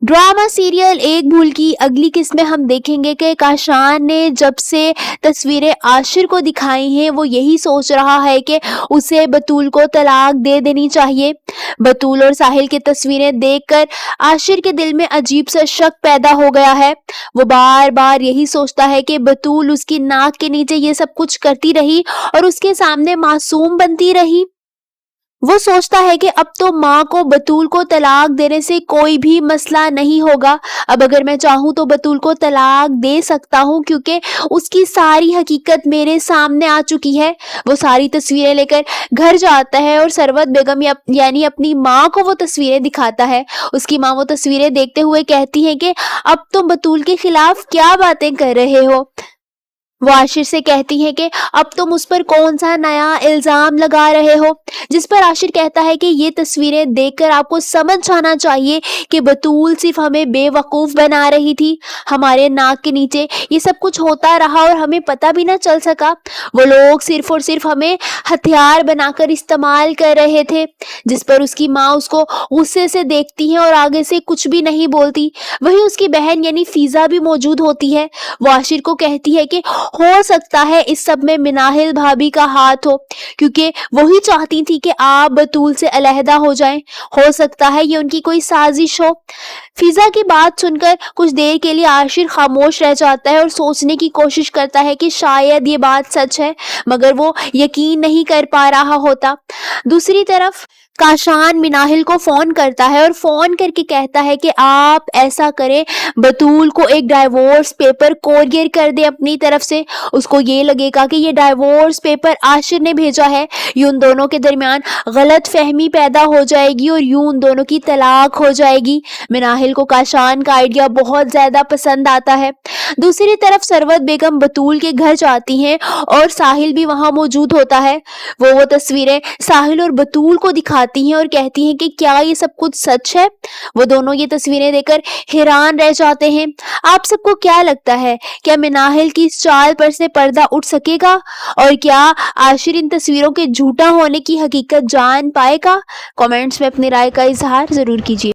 Drama serial एक भूल की अगली किस्त में हम देखेंगे कि काशान ने जब से तस्वीरें आशिर को दिखाई हैं वो यही सोच रहा है कि उसे बतूल को तलाक दे देनी चाहिए। बतूल और साहिल की तस्वीरें देखकर आशिर के दिल में अजीब सा शक पैदा हो गया है। वो बार बार यही सोचता है कि बतूल उसकी नाक के नीचे ये सब कुछ करती रही और उसके सामने मासूम बनती रही। वो सोचता है कि अब तो माँ को बतूल को तलाक देने से कोई भी मसला नहीं होगा। अब अगर मैं चाहूँ तो बतूल को तलाक दे सकता हूँ क्योंकि उसकी सारी हकीकत मेरे सामने आ चुकी है। वो सारी तस्वीरें लेकर घर जाता है और सरवत बेगम यानी अपनी माँ को वो तस्वीरें दिखाता है। उसकी माँ वो तस्वीरें देखते हुए कहती है कि अब तुम बतूल के खिलाफ क्या बातें कर रहे हो। वो आशिर से कहती है कि अब तुम उस पर कौन सा नया इल्जाम लगा रहे हो, जिस पर आशिर कहता है कि ये तस्वीरें देखकर आपको समझ जाना चाहिए कि बतूल सिर्फ हमें बेवकूफ बना रही थी। हमारे नाक के नीचे ये सब कुछ होता रहा और हमें पता भी ना चल सका। वो लोग सिर्फ और सिर्फ हमें हथियार बनाकर इस्तेमाल कर रहे थे। जिस पर उसकी माँ उसको गुस्से से देखती है और आगे से कुछ भी नहीं बोलती। वहीं उसकी बहन यानी फीजा भी मौजूद होती है। वो आशिर को कहती है कि हो सकता है इस सब में मिनाहिल भाभी का हाथ हो, क्योंकि वही चाहती थी कि आप बतूल से अलहदा हो जाएं। हो सकता है ये उनकी कोई साजिश हो। फिजा की बात सुनकर कुछ देर के लिए आशिर खामोश रह जाता है और सोचने की कोशिश करता है कि शायद ये बात सच है, मगर वो यकीन नहीं कर पा रहा होता। दूसरी तरफ काशान मिनाहिल को फोन करता है और फोन करके कहता है कि आप ऐसा करें, बतूल को एक डाइवोर्स पेपर कोरियर कर दे अपनी तरफ से। उसको ये लगेगा कि ये डाइवोर्स पेपर आशिर ने भेजा है। यूं उन दोनों के दरमियान गलत फहमी पैदा हो जाएगी और यूं उन दोनों की तलाक हो जाएगी। मिनाहिल को काशान का आइडिया बहुत ज्यादा पसंद आता है। दूसरी तरफ सरवत बेगम बतूल के घर जाती हैं और साहिल भी वहां मौजूद होता है। वो तस्वीरें साहिल और बतूल को दिखाती हैं और कहती हैं कि क्या ये सब कुछ सच है। वो दोनों ये तस्वीरें देखकर हैरान रह जाते हैं। आप सबको क्या लगता है, क्या मिनाहिल की इस चाल पर से पर्दा उठ सकेगा और क्या आशिर इन तस्वीरों के झूठा होने की हकीकत जान पाएगा? कमेंट्स में अपनी राय का इजहार जरूर कीजिए।